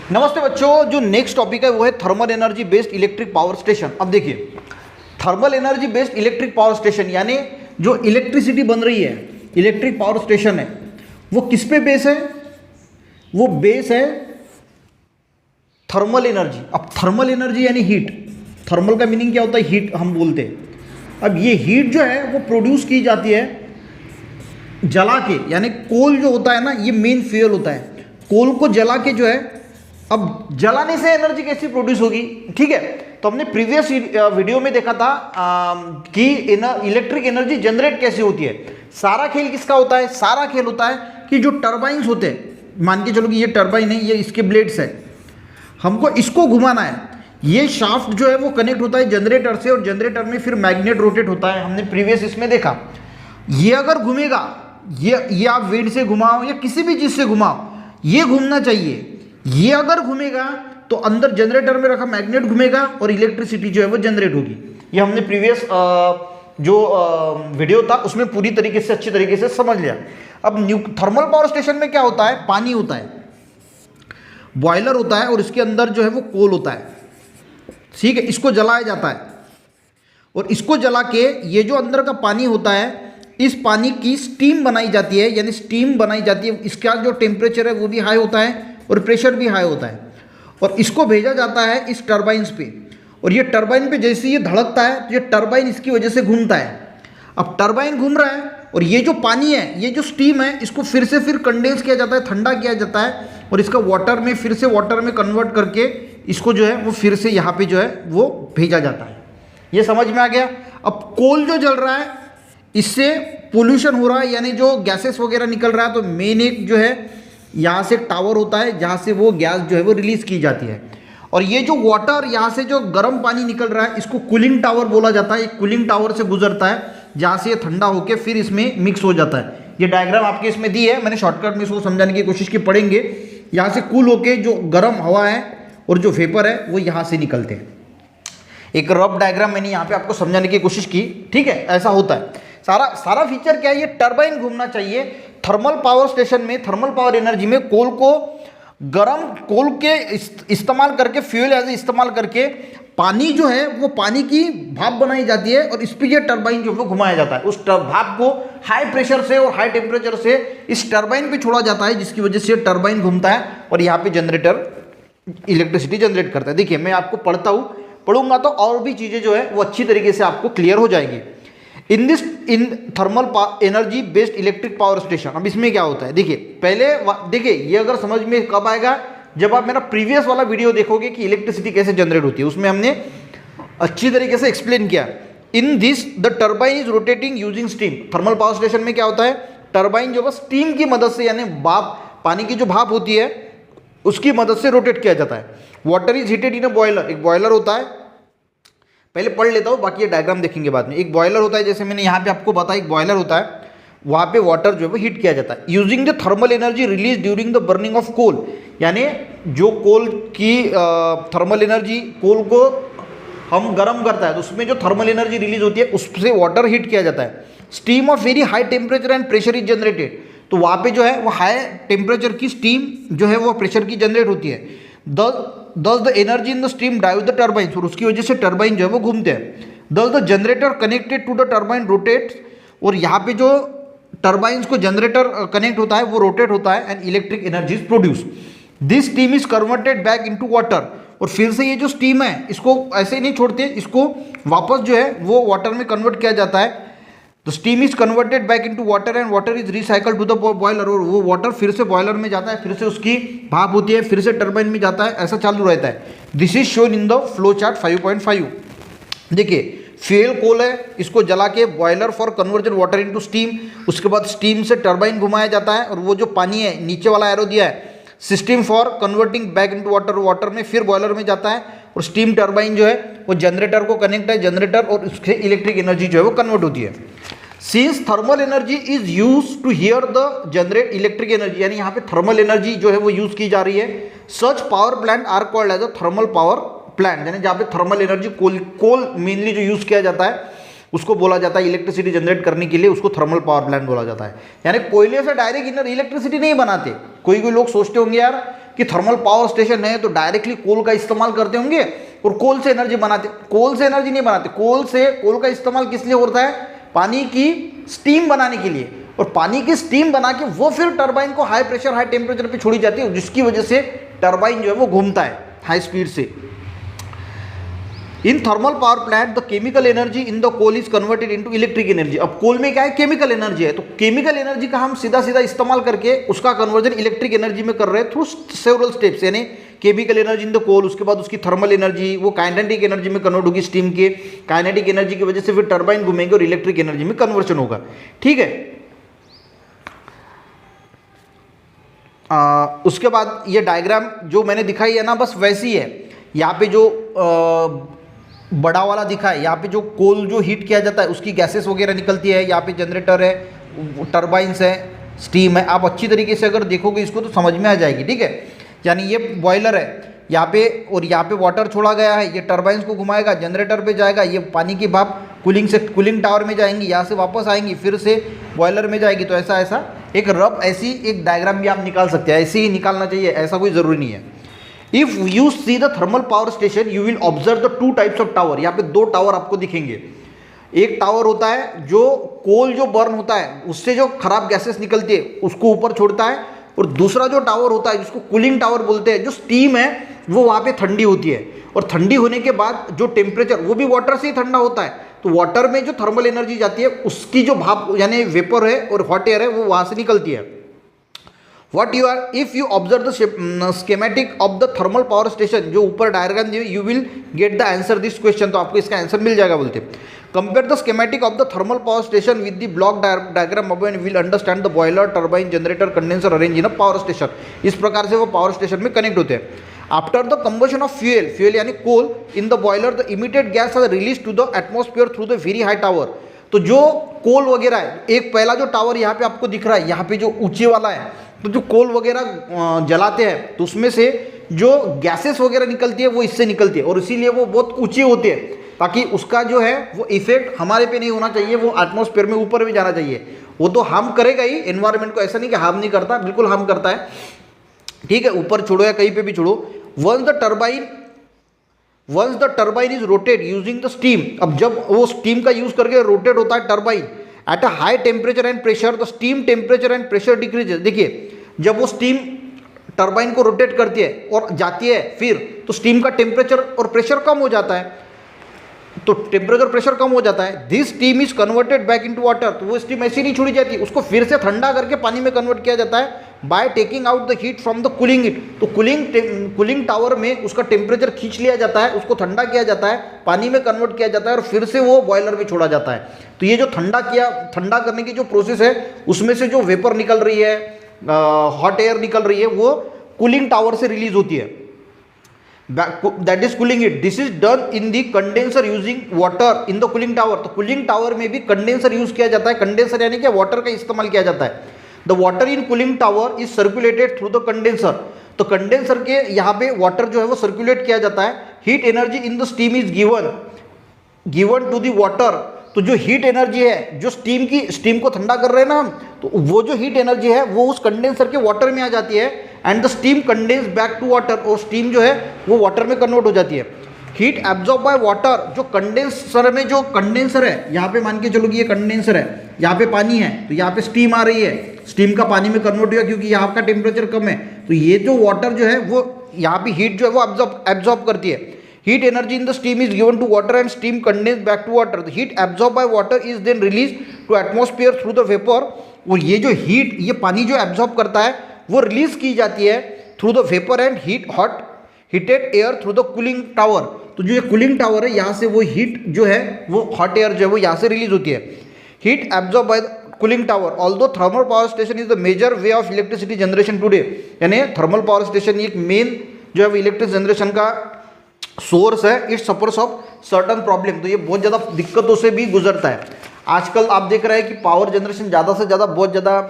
नमस्ते बच्चों, जो नेक्स्ट टॉपिक है वो है thermal energy based electric power station. अब देखिए, thermal energy based electric power station यानी जो इलेक्ट्रिसिटी बन रही है, इलेक्ट्रिक पावर स्टेशन है, वो किस पे बेस है? वो बेस है थर्मल एनर्जी। अब थर्मल एनर्जी यानी हीट। थर्मल का मीनिंग क्या होता है? हीट हम बोलते हैं। अब ये हीट जो है वो प्रोड्यूस की जाती है जला के, यानी कोल जो होता है ना, ये मेन फ्यूल होता है। कोल को जला के जो है, अब जलाने से एनर्जी कैसी प्रोड्यूस होगी? ठीक है, तो हमने प्रीवियस वीडियो में देखा था कि इलेक्ट्रिक एनर्जी जनरेट कैसे होती है। सारा खेल किसका होता है? सारा खेल होता है कि जो टरबाइन्स होते हैं, मान के चलो कि ये टरबाइन है, ये इसके ब्लेड्स है, हमको इसको घुमाना है। ये शाफ्ट जो है वो कनेक्ट होता है जनरेटर से, और जनरेटर में फिर मैग्नेट रोटेट होता है। हमने प्रीवियस इसमें देखा, ये अगर घूमेगा, ये आप वेट से घुमाओ या किसी भी चीज से घुमाओ, ये घूमना चाहिए। ये अगर घूमेगा तो अंदर जनरेटर में रखा मैग्नेट घूमेगा और इलेक्ट्रिसिटी जो है वो जनरेट होगी। ये हमने प्रीवियस जो वीडियो था उसमें पूरी तरीके से, अच्छी तरीके से समझ लिया। अब थर्मल पावर स्टेशन में क्या होता है? पानी होता है, बॉयलर होता है, और इसके अंदर जो है वो कोल होता है। ठीक है, इसको जलाया जाता है, और इसको जला के ये जो अंदर का पानी होता है, इस पानी की स्टीम बनाई जाती है, यानी स्टीम बनाई जाती है। इसका जो टेम्परेचर है वो भी हाई होता है और प्रेशर भी हाई होता है, और इसको भेजा जाता है इस टरबाइन्स पे। और ये टरबाइन पे जैसे ये धड़कता है तो ये टरबाइन इसकी वजह से घूमता है। अब टरबाइन घूम रहा है, और ये जो पानी है, ये जो स्टीम है, इसको फिर कंडेंस किया जाता है, ठंडा किया जाता है, और इसका वाटर में फिर से वाटर में कन्वर्ट करके इसको जो है वो फिर से यहाँ पे जो है वो भेजा जाता है। ये समझ में आ गया? अब कोल जो जल रहा है, इससे पोल्यूशन हो रहा है, यानी जो गैसेस वगैरह निकल रहा है। तो मेन एक जो है यहाँ से एक टावर होता है जहाँ से वो गैस जो है वो रिलीज की जाती है। और ये जो वाटर, यहाँ से जो गर्म पानी निकल रहा है, इसको कूलिंग टावर बोला जाता है। एक कूलिंग टावर से गुजरता है जहाँ से ये ठंडा होकर फिर इसमें मिक्स हो जाता है। ये डायग्राम आपके इसमें दी है, मैंने शॉर्टकट में इसको समझाने की कोशिश की, पढ़ेंगे। यहाँ से कूल होके जो गर्म हवा है और जो वेपर है वो यहाँ से निकलते हैं। एक रफ डायग्राम मैंने यहाँ पे आपको समझाने की कोशिश की। ठीक है, ऐसा होता है। सारा फीचर क्या है? ये टरबाइन घूमना चाहिए। थर्मल पावर स्टेशन में, थर्मल पावर एनर्जी में कोल को गर्म, कोल के इस्तेमाल करके, फ्यूल एज इस्तेमाल करके पानी जो है वो पानी की भाप बनाई जाती है, और इस पर ये टरबाइन जो है वो घुमाया जाता है। उस भाप को हाई प्रेशर से और हाई टेम्परेचर से इस टरबाइन पे छोड़ा जाता है, जिसकी वजह से टरबाइन घूमता है और यहाँ पे जनरेटर इलेक्ट्रिसिटी जनरेट करता है। देखिए, मैं आपको पढ़ूंगा तो और भी चीज़ें जो है वो अच्छी तरीके से आपको क्लियर हो जाएंगी। In thermal energy based electric power station. अब इसमें क्या होता है? देखिए, पहले देखिए, ये अगर समझ में कब आएगा? जब आप मेरा प्रीवियस वाला वीडियो देखोगे कि इलेक्ट्रिसिटी कैसे जनरेट होती है। उसमें हमने अच्छी तरीके से एक्सप्लेन किया। In this the turbine is rotating using steam. Thermal power station में क्या होता है? टर्बाइन जो बस स्टीम की मदद से, यानी भाप, पानी की जो भाप होती है उसकी मदद से रोटेट किया जाता है। Water is heated in a boiler. एक बॉयलर होता है, पहले पढ़ लेता हूँ, बाकी ये डायग्राम देखेंगे बाद में। एक बॉयलर होता है, जैसे मैंने यहाँ पे आपको बताया, एक बॉयलर होता है, वहाँ पे वाटर जो है वो हीट किया जाता है using the thermal energy release during the burning of coal. यानी जो कोल की थर्मल एनर्जी, कोल को हम गर्म करता है तो उसमें जो थर्मल एनर्जी रिलीज होती है उससे वाटर हीट किया जाता है। Steam of very high temperature and pressure is generated. तो वहाँ पे जो है वो हाई टेम्परेचर की स्टीम जो है वो प्रेशर की जनरेट होती है। दस the energy in the steam drive the turbine, और उसकी वजह से टर्बाइन जो है वो घूमते हैं। Thus the generator connected to the turbine rotate, और यहाँ पे जो टर्बाइन्स को जनरेटर कनेक्ट होता है वो रोटेट होता है, and electric energy is produce. This steam is converted back into water, और फिर से ये जो स्टीम है इसको ऐसे ही नहीं छोड़ते, इसको वापस जो है वो वाटर में कन्वर्ट किया जाता है। तो steam is converted back into water and water is recycled to the boiler, और वो वाटर फिर से बॉयलर में जाता है, फिर से उसकी भाप होती है, फिर से टर्बाइन में जाता है, ऐसा चालू रहता है। This is shown in the flow chart 5.5। देखिए, फ्यूल कोल है, इसको जला के boiler for conversion water into steam, उसके बाद स्टीम से टर्बाइन घुमाया जाता है, और वो जो पानी है, नीचे वाला एरो दिया है, system for converting back into water, water में फिर बॉयलर में जाता है, और स्टीम टर्बाइन जो है वो जनरेटर को कनेक्ट है, जनरेटर और उससे इलेक्ट्रिक एनर्जी जो है वो कन्वर्ट होती है। Since thermal energy is use to here the generate electric energy, यानी यहाँ पे थर्मल एनर्जी जो है वो यूज की जा रही है। Such power plant are called as a thermal power plant, यानी जहाँ पे थर्मल एनर्जी कोल मेनली जो यूज किया जाता है उसको बोला जाता है इलेक्ट्रिसिटी जनरेट करने के लिए, उसको थर्मल पावर प्लांट बोला जाता है। यानी कोयले से डायरेक्ट इलेक्ट्रिसिटी नहीं बनाते, कोई कोई लोग सोचते होंगे यार कि थर्मल पावर स्टेशन है तो डायरेक्टली कोल का इस्तेमाल करते होंगे और कोल से एनर्जी बनाते। कोल से एनर्जी नहीं बनाते, कोल का इस्तेमाल किस लिए होता है? पानी की स्टीम बनाने के लिए। और पानी की स्टीम बना के वो फिर टरबाइन को हाई प्रेशर हाई टेम्परेचर पे छोड़ी जाती है, जिसकी वजह से टरबाइन जो है वो घूमता है हाई स्पीड से। In thermal power plant the chemical energy in the coal is converted into electric energy. अब कोल में क्या है? केमिकल एनर्जी है, तो केमिकल एनर्जी का हम सीधा सीधा इस्तेमाल करके उसका कन्वर्जन इलेक्ट्रिक एनर्जी में कर रहे हैं थ्रू सेवरल स्टेप्स। यानी chemical energy in the coal, उसके बाद उसकी थर्मल एनर्जी वो काइनेटिक एनर्जी में कन्वर्ट होगी स्टीम के, काइनेटिक एनर्जी की वजह से फिर टरबाइन घूमेंगे और इलेक्ट्रिक एनर्जी में कन्वर्शन होगा। ठीक है, उसके बाद ये डायग्राम जो मैंने दिखाई है ना, बस वैसी है। यहाँ पे जो बड़ा वाला दिखा है, यहाँ पे जो कोल जो हीट किया जाता है उसकी गैसेस वगैरह निकलती है, यहाँ पे जनरेटर है, टरबाइंस है, स्टीम है। आप अच्छी तरीके से अगर देखोगे इसको तो समझ में आ जाएगी। ठीक है, यानी ये बॉयलर है यहाँ पे, और यहाँ पे वाटर छोड़ा गया है, ये टरबाइंस को घुमाएगा, जनरेटर पे जाएगा, ये पानी की भाप कूलिंग से कूलिंग टावर में जाएंगी, यहाँ से वापस आएंगी, फिर से बॉयलर में जाएगी। तो ऐसा ऐसा एक रफ ऐसी एक डायग्राम भी आप निकाल सकते हैं, ऐसे ही निकालना चाहिए, ऐसा कोई ज़रूरी नहीं है। If you see the thermal power station you will observe the two types of tower. यहाँ पे दो टावर आपको दिखेंगे। एक टावर होता है जो कोल जो बर्न होता है उससे जो खराब गैसेस निकलती है उसको ऊपर छोड़ता है, और दूसरा जो टावर होता है जिसको कूलिंग टावर बोलते हैं, जो स्टीम है वो वहाँ पे ठंडी होती है, और ठंडी होने के बाद जो टेम्परेचर वो भी वाटर से ही ठंडा होता है, तो वाटर में जो थर्मल एनर्जी जाती है उसकी जो भाप यानी वेपर है और हॉट एयर है वो वहाँ से निकलती है। What you are, if you observe the schematic of the thermal power station, जो ऊपर डायग्राम दिए, you will get the answer this question। तो आपको इसका आंसर मिल जाएगा बोलते। Compare the schematic of the thermal power station with the block diagram above and will understand the boiler, turbine, generator, condenser arranged in a power station। इस प्रकार से वो power station में कनेक्ट होते हैं। After the combustion of fuel यानी कोल in the boiler, the emitted gas are released to the atmosphere through the very high tower। तो जो कोल वगैरह है, एक पहला जो टावर यहाँ पे आपको दिख रहा है, यहाँ पे जो ऊंचे वाला है, तो जो कोल वगैरह जलाते हैं तो उसमें से जो गैसेस वगैरह निकलती है वो इससे निकलती है, और इसीलिए वो बहुत ऊंचे होते हैं, ताकि उसका जो है वो इफेक्ट हमारे पे नहीं होना चाहिए, वो एटमॉस्फेयर में ऊपर भी जाना चाहिए। वो तो हार्म करेगा ही एनवायरनमेंट को, ऐसा नहीं कि हार्म नहीं करता, बिल्कुल हार्म करता है। ठीक है, ऊपर छोड़ो या कहीं पे भी छोड़ो। Once the turbine is rotate using the steam. अब जब वो स्टीम का यूज करके रोटेट होता है turbine at a high temperature and pressure, the steam temperature and pressure decreases. देखिए, जब वो स्टीम टरबाइन को रोटेट करती है और जाती है फिर, तो स्टीम का टेम्परेचर और प्रेशर कम हो जाता है, तो टेम्परेचर प्रेशर कम हो जाता है। This steam is converted back into water. तो वो स्टीम ऐसी नहीं छोड़ी जाती, उसको फिर से ठंडा करके पानी में कन्वर्ट किया जाता है by taking out the heat from the cooling it. तो कूलिंग टावर में उसका टेम्परेचर खींच लिया जाता है, उसको ठंडा किया जाता है, पानी में कन्वर्ट किया जाता है, और फिर से वो बॉयलर में छोड़ा जाता है। तो ये जो ठंडा करने की जो प्रोसेस है, उसमें से जो वेपर निकल रही है, हॉट एयर निकल रही है, वो कूलिंग टावर से रिलीज होती है, that is cooling it. This is done in the condenser using water in the cooling tower. तो कूलिंग टावर में भी कंडेंसर यूज किया जाता है। कंडेंसर यानी क्या? वाटर का इस्तेमाल किया जाता है। The water in cooling tower is circulated through the condenser. तो कंडेंसर के यहाँ पे वाटर जो है वो सर्कुलेट किया जाता है। Heat energy in the steam is given to the water. तो जो हीट एनर्जी है, जो स्टीम को ठंडा कर रहे हैं ना हम, तो वो जो हीट एनर्जी है वो उस कंडेंसर के वाटर में आ जाती है, and the steam condense back to water. और स्टीम जो है वो वाटर में कन्वर्ट हो जाती है। Heat absorb by water. जो कंडेंसर में जो कंडेंसर है, यहाँ पे मान के चलो कि ये कंडेंसर है, यहाँ पे पानी है, तो यहाँ पे स्टीम आ रही है, स्टीम का पानी में कन्वर्ट हुआ क्योंकि यहाँ का टेम्परेचर कम है। तो ये जो वाटर जो है वो यहाँ पे हीट जो है वो एब्जॉर्ब करती है। Heat energy in the steam is given to water and steam condensed back to water. The heat absorbed by water is then released to atmosphere through the vapor. और ये जो हीट, ये पानी जो एब्जॉर्ब करता है वो रिलीज की जाती है through the vapour and heated air through the cooling tower. तो जो ये कूलिंग टावर है, यहाँ से वो हीट जो है वो हॉट एयर जो है वो यहाँ से रिलीज होती है। Heat absorb by cooling tower. Although thermal power station is the major way of electricity generation today. यानी थर्मल पावर स्टेशन एक मेन जो है इलेक्ट्रिक जनरेशन का सोर्स है। It suffers of certain problem. तो ये बहुत ज़्यादा दिक्कतों से भी गुजरता है। आजकल आप देख रहे हैं कि पावर जनरेशन ज़्यादा से ज़्यादा बहुत ज़्यादा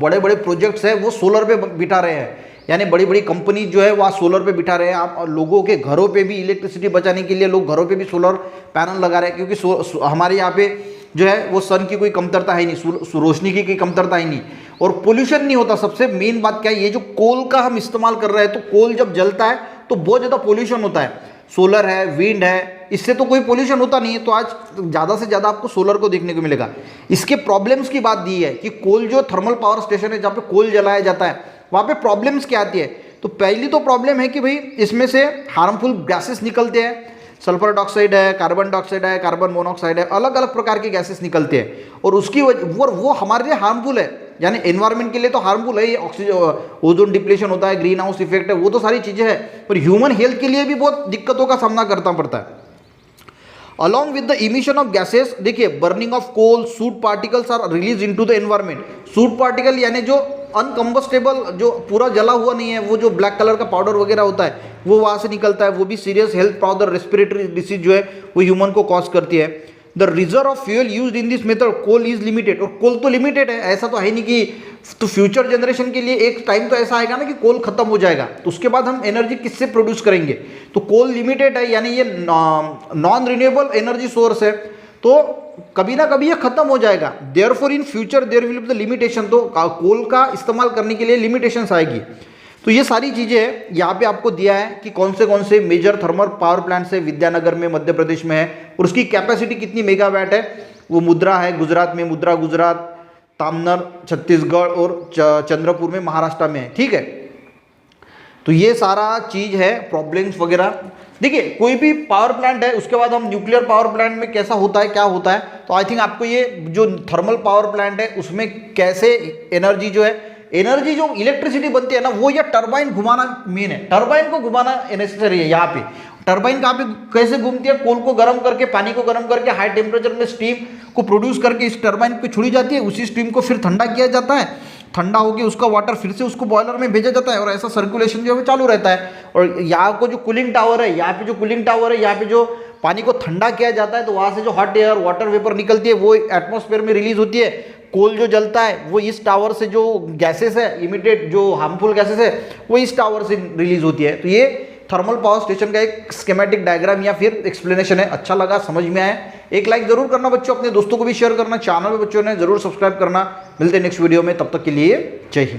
बड़े बड़े प्रोजेक्ट्स हैं वो सोलर पे बिठा रहे हैं। यानी बड़ी बड़ी कंपनी जो है वह सोलर पे बिठा रहे हैं। आप लोगों के घरों पे भी इलेक्ट्रिसिटी बचाने के लिए लोग घरों पे भी सोलर पैनल लगा रहे हैं, क्योंकि हमारे यहाँ पे जो है वो सन की कोई कमतरता है नहीं, रोशनी की कोई कमतरता ही नहीं। और पोल्यूशन नहीं होता। सबसे मेन बात क्या है, ये जो कोल का हम इस्तेमाल कर रहे हैं, तो कोल जब जलता है तो बहुत ज़्यादा पोल्यूशन होता है। सोलर है, विंड है, इससे तो कोई पोल्यूशन होता नहीं है। तो आज ज़्यादा से ज़्यादा आपको सोलर को देखने को मिलेगा। इसके प्रॉब्लम्स की बात दी है कि कोल जो थर्मल पावर स्टेशन है जहाँ पे कोल जलाया जाता है, वहाँ पे प्रॉब्लम्स क्या आती है। तो पहली तो प्रॉब्लम है कि भाई इसमें से हार्मफुल गैसेस निकलते हैं। सल्फर डाइऑक्साइड है, कार्बन डाइऑक्साइड है, कार्बन मोनोऑक्साइड है, अलग अलग प्रकार के गैसेस निकलते हैं और उसकी वो हमारे लिए हार्मफुल है, यानी एनवायरनमेंट के लिए तो हार्मफुल है। ये ऑक्सीजन, ओजोन डिप्लेशन होता है, ग्रीन हाउस इफेक्ट है, वो तो सारी चीज़ें हैं, पर ह्यूमन हेल्थ के लिए भी बहुत दिक्कतों का सामना करना पड़ता है। Along with the emission of gases, देखिए burning of coal, soot particles are released into the environment. Soot particle यानी जो अनकम्बस्टेबल, जो पूरा जला हुआ नहीं है, वो जो ब्लैक कलर का पाउडर वगैरह होता है वो वहाँ से निकलता है। वो भी serious health problem, respiratory disease जो है वो ह्यूमन को कॉज करती है। The reserve of fuel use in this method coal is limited, और कोल तो लिमिटेड है, ऐसा तो है नहीं कि तो फ्यूचर जनरेशन के लिए एक टाइम तो ऐसा आएगा ना कि कोल खत्म हो जाएगा, तो उसके बाद हम एनर्जी किससे प्रोड्यूस करेंगे। तो कोल लिमिटेड है, यानी ये नॉन रिन्यूएबल एनर्जी सोर्स है, तो कभी ना कभी ये खत्म हो जाएगा। Therefore in future there will be the limitation, तो कोल का इस्तेमाल करने के लिए लिमिटेशंस आएगी। तो ये सारी चीज़ें यहाँ पे आपको दिया है कि कौन से मेजर थर्मल पावर प्लांट्स है विद्यानगर में, मध्य प्रदेश में है, और उसकी कैपेसिटी कितनी मेगावाट है। वो मुद्रा है गुजरात में, मुद्रा गुजरात, तामनर छत्तीसगढ़ और चंद्रपुर में महाराष्ट्र में है, ठीक है। तो ये सारा चीज़ है, प्रॉब्लम्स वगैरह। देखिए कोई भी पावर प्लांट है, उसके बाद हम न्यूक्लियर पावर प्लांट में कैसा होता है, क्या होता है, तो आई थिंक आपको ये जो थर्मल पावर प्लांट है उसमें कैसे एनर्जी जो है, एनर्जी जो इलेक्ट्रिसिटी बनती है ना, वो ये टरबाइन घुमाना मेन है। टरबाइन को घुमाना नेसेसरी है। यहाँ पे टरबाइन कहाँ पे कैसे घूमती है, कोल को गर्म करके, पानी को गर्म करके हाई टेम्परेचर में स्टीम को प्रोड्यूस करके इस टरबाइन पे छोड़ी जाती है। उसी स्टीम को फिर ठंडा किया जाता है, ठंडा होकर उसका वाटर फिर से उसको बॉयलर में भेजा जाता है और ऐसा सर्कुलेशन जो है चालू रहता है। और यहाँ को जो कूलिंग टावर है, यहाँ पे जो कूलिंग टावर है, यहाँ पे जो पानी को ठंडा किया जाता है, तो वहाँ से जो हॉट एयर, वाटर वेपर निकलती है वो एटमॉस्फेयर में रिलीज होती है। कोल जो जलता है वो इस टावर से, जो गैसेस है इमिटेड, जो हार्मफुल गैसेस है वो इस टावर से रिलीज होती है। तो ये थर्मल पावर स्टेशन का एक स्कीमेटिक डायग्राम या फिर एक्सप्लेनेशन है। अच्छा लगा, समझ में आया, एक लाइक जरूर करना बच्चों, अपने दोस्तों को भी शेयर करना, चैनल में बच्चों ने जरूर सब्सक्राइब करना। मिलते हैं नेक्स्ट वीडियो में, तब तक के लिए जय हिंद।